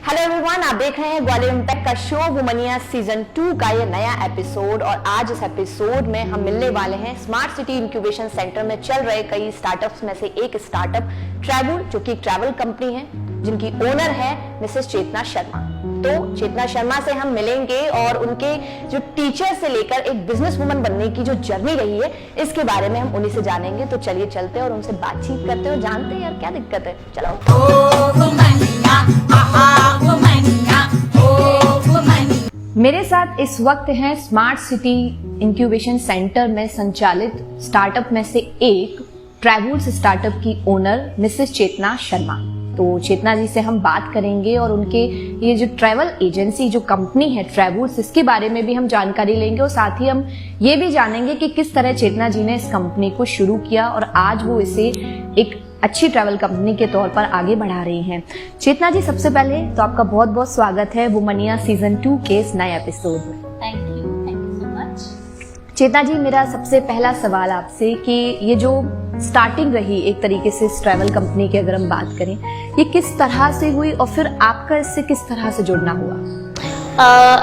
Hello everyone, आप देख रहे हैं ग्वालियर इम्पैक्ट का शो वुमनिया सीजन 2 का ये नया एपिसोड। और आज इस एपिसोड में हम मिलने वाले हैं स्मार्ट सिटी इंक्यूबेशन सेंटर में चल रहे कई स्टार्टअप्स में से एक स्टार्टअप ट्रैवल, जो कि एक ट्रैवल कंपनी है जिनकी ओनर है मिसेस चेतना शर्मा। तो चेतना शर्मा से हम मिलेंगे और उनके जो टीचर से लेकर एक बिजनेस वुमन बनने की जो जर्नी रही है इसके बारे में हम उन्हीं से जानेंगे। तो चलिए चलते हैं और उनसे बातचीत करते हैं और जानते हैं यार क्या दिक्कत है। चलो। मेरे साथ इस वक्त हैं स्मार्ट सिटी इंक्यूबेशन सेंटर में संचालित स्टार्टअप में से एक ट्रैवल्स स्टार्टअप की ओनर मिसेस चेतना शर्मा। तो चेतना जी से हम बात करेंगे और उनके ये जो ट्रैवल एजेंसी जो कंपनी है ट्रैवल्स, इसके बारे में भी हम जानकारी लेंगे और साथ ही हम ये भी जानेंगे कि किस तरह चेतना जी ने इस कंपनी को शुरू किया और आज वो इसे एक अच्छी ट्रैवल कंपनी के तौर पर आगे बढ़ा रही हैं। चेतना जी, सबसे पहले तो आपका बहुत बहुत स्वागत है वुमनिया सीजन 2 के इस नए एपिसोड में। Thank you so much. Chetna ji, मेरा सबसे पहला सवाल आपसे कि ये जो स्टार्टिंग रही एक तरीके से इस ट्रैवल कंपनी की अगर हम बात करें, ये किस तरह से हुई और फिर आपका इससे किस तरह से जुड़ना हुआ?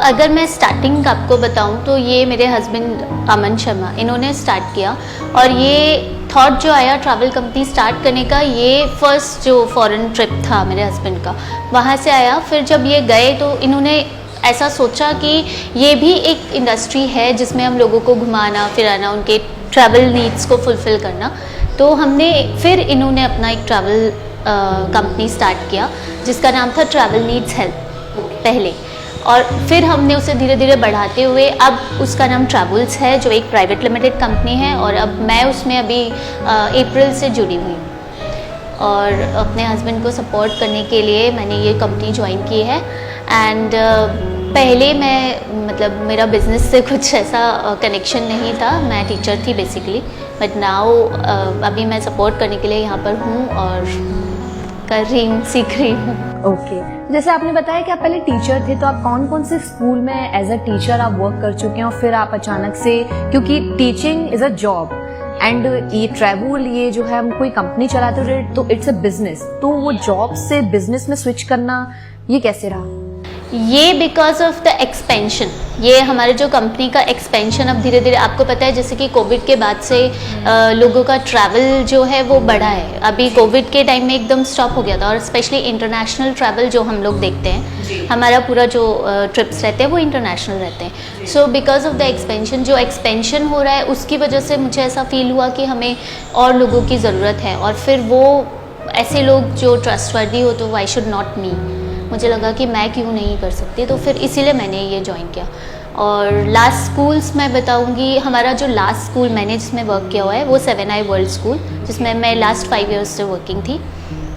अगर मैं स्टार्टिंग आपको बताऊं तो ये मेरे हस्बैंड अमन शर्मा, इन्होंने स्टार्ट किया और ये थॉट जो आया ट्रैवल कंपनी स्टार्ट करने का, ये फर्स्ट जो फॉरेन ट्रिप था मेरे हस्बैंड का, वहाँ से आया। फिर जब ये गए तो इन्होंने ऐसा सोचा कि ये भी एक इंडस्ट्री है जिसमें हम लोगों को घुमाना फिराना, उनके ट्रैवल नीड्स को फुलफ़िल करना। तो फिर इन्होंने अपना एक ट्रैवल कंपनी स्टार्ट किया जिसका नाम था ट्रैवल नीड्स हेल्प पहले, और फिर हमने उसे धीरे धीरे बढ़ाते हुए अब उसका नाम ट्रैवल्स है, जो एक प्राइवेट लिमिटेड कंपनी है। और अब मैं उसमें अभी अप्रैल से जुड़ी हुई हूँ और अपने हस्बैंड को सपोर्ट करने के लिए मैंने ये कंपनी ज्वाइन की है। एंड पहले मेरा बिज़नेस से कुछ ऐसा कनेक्शन नहीं था, मैं टीचर थी बेसिकली, बट नाउ अभी मैं सपोर्ट करने के लिए यहाँ पर हूँ और कर रही हूँ, सीख रही हूँ। ओके, जैसे आपने बताया कि आप पहले टीचर थे, तो आप कौन कौन से स्कूल में एज अ टीचर आप वर्क कर चुके हैं और फिर आप अचानक से, क्योंकि teaching is a job and ये ट्रैवल, ये जो है हम कोई कंपनी चलाते हैं तो इट्स अ बिजनेस, तो वो जॉब से बिजनेस में स्विच करना ये कैसे रहा? ये बिकॉज ऑफ द एक्सपेंशन, ये हमारे जो कंपनी का एक्सपेंशन अब धीरे धीरे, आपको पता है जैसे कि कोविड के बाद से लोगों का ट्रैवल जो है वो बढ़ा है। अभी कोविड के टाइम में एकदम स्टॉप हो गया था और स्पेशली इंटरनेशनल ट्रैवल जो हम लोग देखते हैं, हमारा पूरा जो ट्रिप्स रहते हैं वो इंटरनेशनल रहते हैं। So because of the expansion, जो एक्सपेंशन हो रहा है उसकी वजह से मुझे ऐसा फील हुआ कि हमें और लोगों की ज़रूरत है, और फिर वो ऐसे लोग जो ट्रस्टवर्दी हो, तो वाई शुड नॉट मी, मुझे लगा कि मैं क्यों नहीं कर सकती, तो फिर इसीलिए मैंने ये ज्वाइन किया। और लास्ट स्कूल्स मैं बताऊंगी, हमारा जो लास्ट स्कूल मैंने जिसमें वर्क किया हुआ है वो 7i वर्ल्ड स्कूल, जिसमें मैं लास्ट 5 ईयर्स से वर्किंग थी।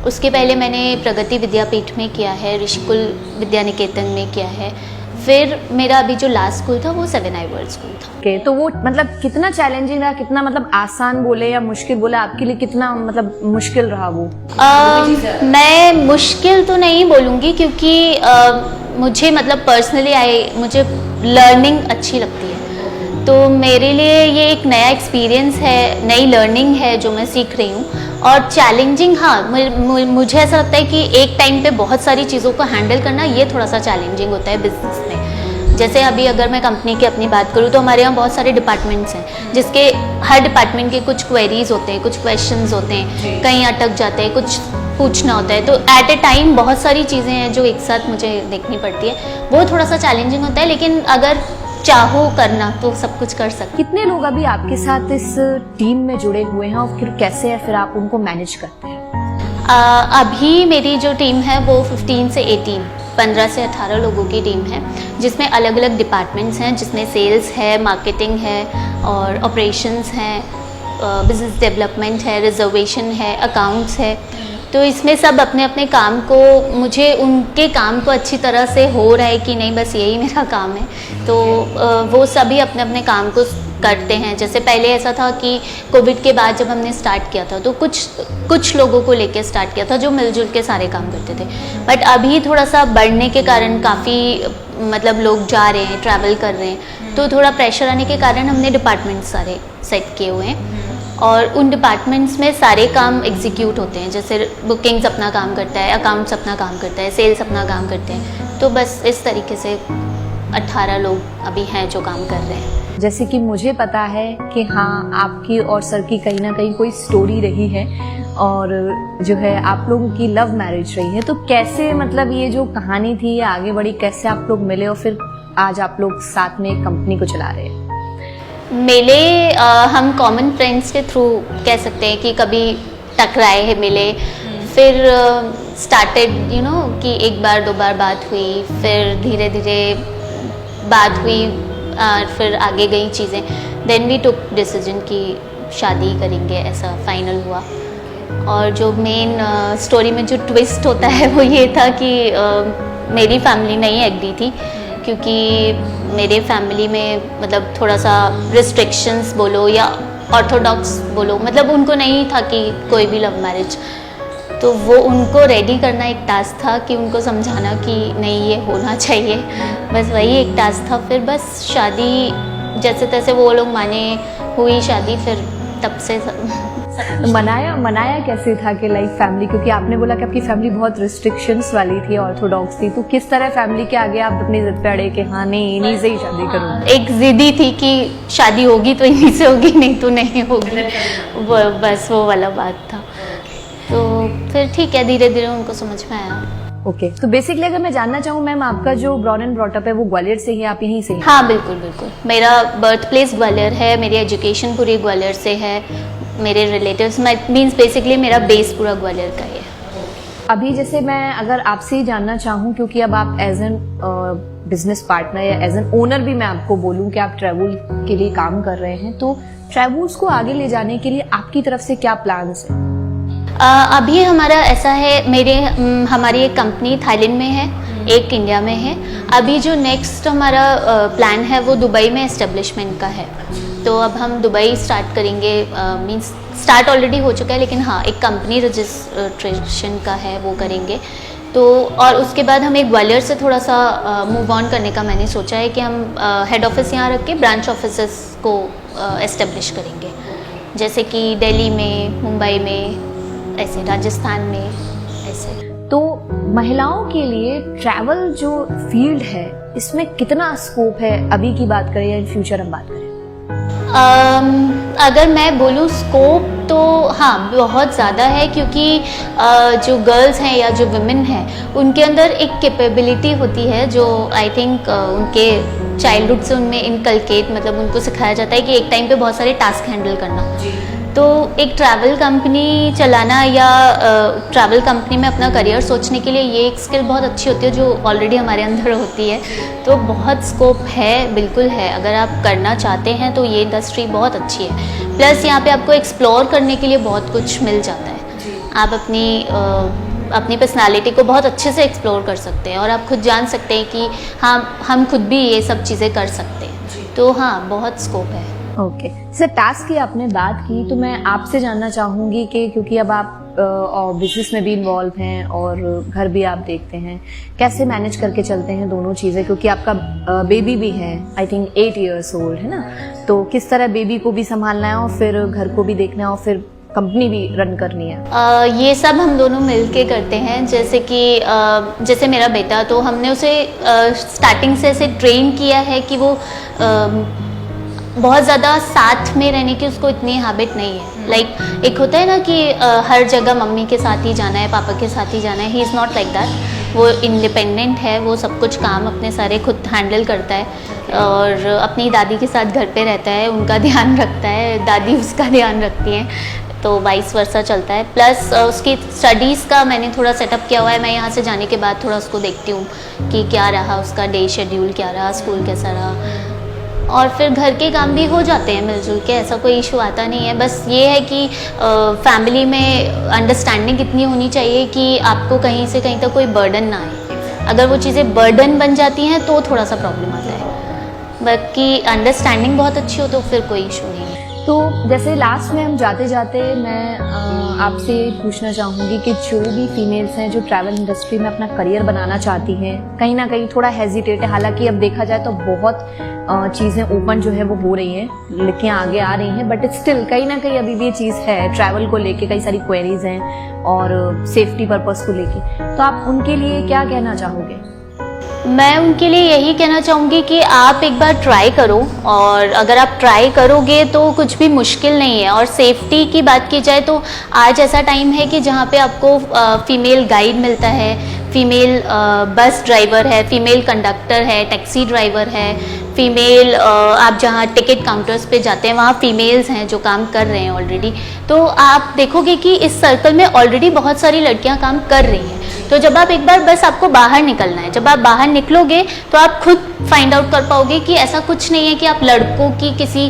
उसके पहले मैंने प्रगति विद्यापीठ में किया है, ऋषिकुल विद्या निकेतन में किया है। फिर मेरा अभी जो लास्ट स्कूल था वो 7i वर्ल्ड स्कूल था। ओके, तो वो कितना चैलेंजिंग रहा, कितना आसान बोले या मुश्किल बोले, आपके लिए कितना मुश्किल रहा वो? मैं मुश्किल तो नहीं बोलूँगी, क्योंकि मुझे पर्सनली मुझे लर्निंग अच्छी लगती है, तो मेरे लिए ये एक नया एक्सपीरियंस है, नई लर्निंग है जो मैं सीख रही हूँ। और चैलेंजिंग, हाँ, मुझे ऐसा लगता है कि एक टाइम पे बहुत सारी चीज़ों को हैंडल करना ये थोड़ा सा चैलेंजिंग होता है बिजनेस में। जैसे अभी अगर मैं कंपनी की अपनी बात करूँ तो हमारे यहाँ बहुत सारे डिपार्टमेंट्स हैं, जिसके हर डिपार्टमेंट के कुछ क्वेरीज होते हैं, कुछ क्वेश्चंस होते हैं, कहीं अटक जाते हैं, कुछ पूछना होता है, तो एट ए टाइम बहुत सारी चीज़ें हैं जो एक साथ मुझे देखनी पड़ती है, वो थोड़ा सा चैलेंजिंग होता है। लेकिन अगर चाहो करना तो सब कुछ कर सकते। कितने लोग अभी आपके साथ इस टीम में जुड़े हुए हैं और फिर कैसे है फिर आप उनको मैनेज करते हैं? अभी मेरी जो टीम है वो 15 से 18 लोगों की टीम है, जिसमें अलग अलग डिपार्टमेंट्स हैं, जिसमें सेल्स है, मार्केटिंग है और ऑपरेशंस हैं, बिजनेस डेवलपमेंट है, रिजर्वेशन है, अकाउंट्स है। तो इसमें सब अपने अपने काम को, मुझे उनके काम को अच्छी तरह से हो रहा है कि नहीं, बस यही मेरा काम है, तो वो सभी अपने अपने काम को करते हैं। जैसे पहले ऐसा था कि कोविड के बाद जब हमने स्टार्ट किया था तो कुछ लोगों को लेके स्टार्ट किया था जो मिलजुल के सारे काम करते थे, बट अभी थोड़ा सा बढ़ने के कारण काफ़ी लोग जा रहे हैं, ट्रैवल कर रहे हैं, तो थोड़ा प्रेशर आने के कारण हमने डिपार्टमेंट सारे सेट किए हुए हैं। और उन डिपार्टमेंट्स में सारे काम एग्जीक्यूट होते हैं, जैसे बुकिंग्स अपना काम करता है, अकाउंट्स अपना काम करता है, सेल्स अपना काम करते हैं। तो बस इस तरीके से 18 लोग अभी हैं जो काम कर रहे हैं। जैसे कि मुझे पता है कि हाँ, आपकी और सर की कहीं ना कहीं कोई स्टोरी रही है और जो है आप लोगों की लव मैरिज रही है। तो कैसे, मतलब ये जो कहानी थी ये आगे बढ़ी, कैसे आप लोग मिले और फिर आज आप लोग साथ में कंपनी को चला रहे हैं? मिले हम कॉमन फ्रेंड्स के थ्रू कह सकते हैं कि कभी टकराए हैं, मिले, फिर स्टार्टेड यू नो कि एक बार दो बार बात हुई, फिर धीरे धीरे बात हुई, फिर आगे गई चीज़ें। देन वी टुक डिसीजन कि शादी करेंगे, ऐसा फाइनल हुआ। और जो मेन स्टोरी में जो ट्विस्ट होता है वो ये था कि मेरी फैमिली नहीं एग्री थी, क्योंकि मेरे फैमिली में मतलब थोड़ा सा रिस्ट्रिक्शंस बोलो या ऑर्थोडॉक्स बोलो, मतलब उनको नहीं था कि कोई भी लव मैरिज। तो वो उनको रेडी करना एक टास्क था कि उनको समझाना कि नहीं ये होना चाहिए, बस वही एक टास्क था। फिर बस शादी जैसे तैसे वो लोग माने, हुई शादी। फिर तब से मनाया कैसे था कि लाइक फैमिली, क्योंकि आपने बोला कि आपकी फैमिली बहुत रिस्ट्रिक्शंस वाली थी, ऑर्थोडॉक्स थी, तो किस तरह फैमिली के आगे आप अपनी जिद पे अड़े कि हाँ नहीं इन्हीं से ही शादी करूँ? एक जिद्दी थी कि शादी होगी तो इन्हीं से होगी, नहीं तो नहीं होगी, वो बस वो वाला बात था। तो फिर ठीक है, धीरे धीरे उनको समझ में आया। ओके, तो बेसिकली अगर मैं जानना चाहूँ मैम, आपका जो ब्रॉन एंड ब्रॉट अप है वो ग्वालियर से ही, आप यहीं से ही? हाँ बिल्कुल बिल्कुल, मेरा बर्थ प्लेस ग्वालियर है, मेरी एजुकेशन पूरी ग्वालियर से है, मेरे रिलेटिव्स मीन्स बेसिकली मेरा बेस पूरा ग्वालियर का ही है। अभी जैसे मैं अगर आपसे ही जानना चाहूँ, क्योंकि अब आप एज एन बिजनेस पार्टनर या एज एन ओनर भी मैं आपको बोलूँ कि आप ट्रैवल के लिए काम कर रहे हैं, तो ट्रैवल्स को आगे ले जाने के लिए आपकी तरफ से क्या प्लान्स हैं? अभी हमारा ऐसा है, हमारी एक कंपनी थाईलैंड में है, एक इंडिया में है। अभी जो नेक्स्ट हमारा प्लान है वो दुबई में एस्टेब्लिशमेंट का है। तो अब हम दुबई स्टार्ट करेंगे, मींस स्टार्ट ऑलरेडी हो चुका है, लेकिन हाँ एक कंपनी रजिस्ट्रेशन का है वो करेंगे। तो और उसके बाद हम एक ग्वालियर से थोड़ा सा मूव ऑन करने का मैंने सोचा है कि हम हेड ऑफिस यहाँ रख के ब्रांच ऑफिसेस को एस्टेब्लिश करेंगे, जैसे कि दिल्ली में, मुंबई में, ऐसे राजस्थान में ऐसे। तो महिलाओं के लिए ट्रैवल जो फील्ड है इसमें कितना स्कोप है, अभी की बात करें या इन फ्यूचर हम बात करें? अगर मैं बोलूँ स्कोप तो हाँ बहुत ज़्यादा है, क्योंकि जो गर्ल्स हैं या जो वुमेन हैं उनके अंदर एक कैपेबिलिटी होती है जो आई थिंक उनके चाइल्डहुड से उनमें इनकलकेट, मतलब उनको सिखाया जाता है कि एक टाइम पे बहुत सारे टास्क हैंडल करना। तो एक ट्रैवल कंपनी चलाना या ट्रैवल कंपनी में अपना करियर सोचने के लिए ये एक स्किल बहुत अच्छी होती है जो ऑलरेडी हमारे अंदर होती है। तो बहुत स्कोप है, बिल्कुल है, अगर आप करना चाहते हैं तो ये इंडस्ट्री बहुत अच्छी है। प्लस यहाँ पे आपको एक्सप्लोर करने के लिए बहुत कुछ मिल जाता है, आप अपनी पर्सनालिटी को बहुत अच्छे से एक्सप्लोर कर सकते हैं और आप खुद जान सकते हैं कि हाँ हम खुद भी ये सब चीज़ें कर सकते हैं। तो हाँ बहुत स्कोप है। ओके सर, टास्क की आपने बात की तो मैं आपसे जानना चाहूँगी कि क्योंकि अब आप बिजनेस में भी इन्वॉल्व हैं और घर भी आप देखते हैं, कैसे मैनेज करके चलते हैं दोनों चीज़ें, क्योंकि आपका बेबी भी है, आई थिंक 8 years ओल्ड है ना, तो किस तरह बेबी को भी संभालना है और फिर घर को भी देखना है और फिर कंपनी भी रन करनी है? ये सब हम दोनों मिलके करते हैं। जैसे कि जैसे मेरा बेटा, तो हमने उसे स्टार्टिंग से ऐसे ट्रेन किया है कि वो बहुत ज़्यादा साथ में रहने की उसको इतनी हैबिट नहीं है। लाइक एक होता है ना कि हर जगह मम्मी के साथ ही जाना है, पापा के साथ ही जाना है, he is not like that. वो इंडिपेंडेंट है, वो सब कुछ काम अपने सारे खुद हैंडल करता है और अपनी दादी के साथ घर पे रहता है, उनका ध्यान रखता है, दादी उसका ध्यान रखती हैं, तो वाइस वर्सा चलता है। प्लस उसकी स्टडीज़ का मैंने थोड़ा सेटअप किया हुआ है, मैं यहाँ से जाने के बाद थोड़ा उसको देखती हूँ कि क्या रहा उसका डे शेड्यूल, क्या रहा स्कूल कैसा रहा, और फिर घर के काम भी हो जाते हैं मिलजुल के, ऐसा कोई इशू आता नहीं है। बस ये है कि फैमिली में अंडरस्टैंडिंग इतनी होनी चाहिए कि आपको कहीं से कहीं तक कोई बर्डन ना आए। अगर वो चीज़ें बर्डन बन जाती हैं तो थोड़ा सा प्रॉब्लम आता है, बाकी अंडरस्टैंडिंग बहुत अच्छी हो तो फिर कोई इशू नहीं है। तो जैसे लास्ट में हम जाते जाते मैं आपसे पूछना चाहूँगी कि जो भी फीमेल्स हैं जो ट्रैवल इंडस्ट्री में अपना करियर बनाना चाहती हैं, कहीं ना कहीं थोड़ा हेजिटेट है, हालांकि अब देखा जाए तो बहुत चीज़ें ओपन जो है वो हो रही हैं, लड़कियाँ आगे आ रही हैं, बट स्टिल कहीं ना कहीं अभी भी ये चीज़ है, ट्रैवल को लेके कई सारी क्वेरीज हैं और सेफ्टी पर्पस को लेके, तो आप उनके लिए क्या कहना चाहोगे? मैं उनके लिए यही कहना चाहूँगी कि आप एक बार ट्राई करो, और अगर आप ट्राई करोगे तो कुछ भी मुश्किल नहीं है। और सेफ्टी की बात की जाए तो आज ऐसा टाइम है कि जहाँ पे आपको फीमेल गाइड मिलता है, फीमेल बस ड्राइवर है, फीमेल कंडक्टर है, टैक्सी ड्राइवर है, फीमेल आप जहाँ टिकट काउंटर्स पे जाते हैं वहाँ फीमेल्स हैं जो काम कर रहे हैं ऑलरेडी। तो आप देखोगे कि इस सर्कल में ऑलरेडी बहुत सारी लड़कियाँ काम कर रही हैं। तो जब आप एक बार बस आपको बाहर निकलना है, जब आप बाहर निकलोगे तो आप खुद फाइंड आउट कर पाओगे कि ऐसा कुछ नहीं है कि आप लड़कों की किसी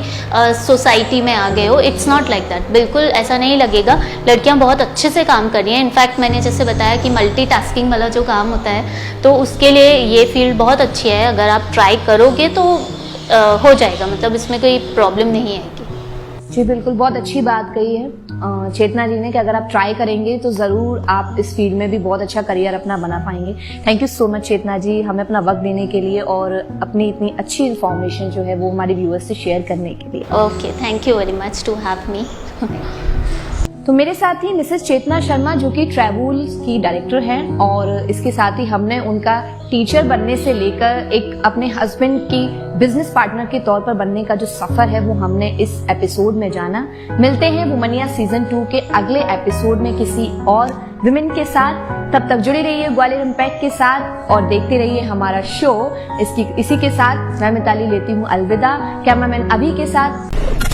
सोसाइटी में आ गए हो। इट्स नॉट लाइक दैट, बिल्कुल ऐसा नहीं लगेगा। लड़कियां बहुत अच्छे से काम कर रही हैं। इनफैक्ट मैंने जैसे बताया कि मल्टीटास्किंग वाला जो काम होता है, तो उसके लिए ये फील्ड बहुत अच्छी है। अगर आप ट्राई करोगे तो हो जाएगा, मतलब इसमें कोई प्रॉब्लम नहीं है। जी बिल्कुल, बहुत अच्छी बात कही है चेतना जी ने कि अगर आप ट्राई करेंगे तो ज़रूर आप इस फील्ड में भी बहुत अच्छा करियर अपना बना पाएंगे। Thank you so much Chetna जी, हमें अपना वक्त देने के लिए और अपनी इतनी अच्छी इन्फॉर्मेशन जो है वो हमारे व्यूअर्स से शेयर करने के लिए। Okay, thank you very much to have me. तो मेरे साथ ही मिसेस चेतना शर्मा जो कि ट्रैवल्स की डायरेक्टर हैं, और इसके साथ ही हमने उनका टीचर बनने से लेकर एक अपने हस्बैंड की बिजनेस पार्टनर के तौर पर बनने का जो सफर है वो हमने इस एपिसोड में जाना। मिलते हैं वुमनिया सीजन 2 के अगले एपिसोड में किसी और विमेन के साथ। तब तक जुड़े रहिए ग्वालियर इम्पैक्ट के साथ और देखते रहिए हमारा शो। इसी के साथ मैं मिताली लेती हूँ अलविदा, कैमरामैन अभी के साथ।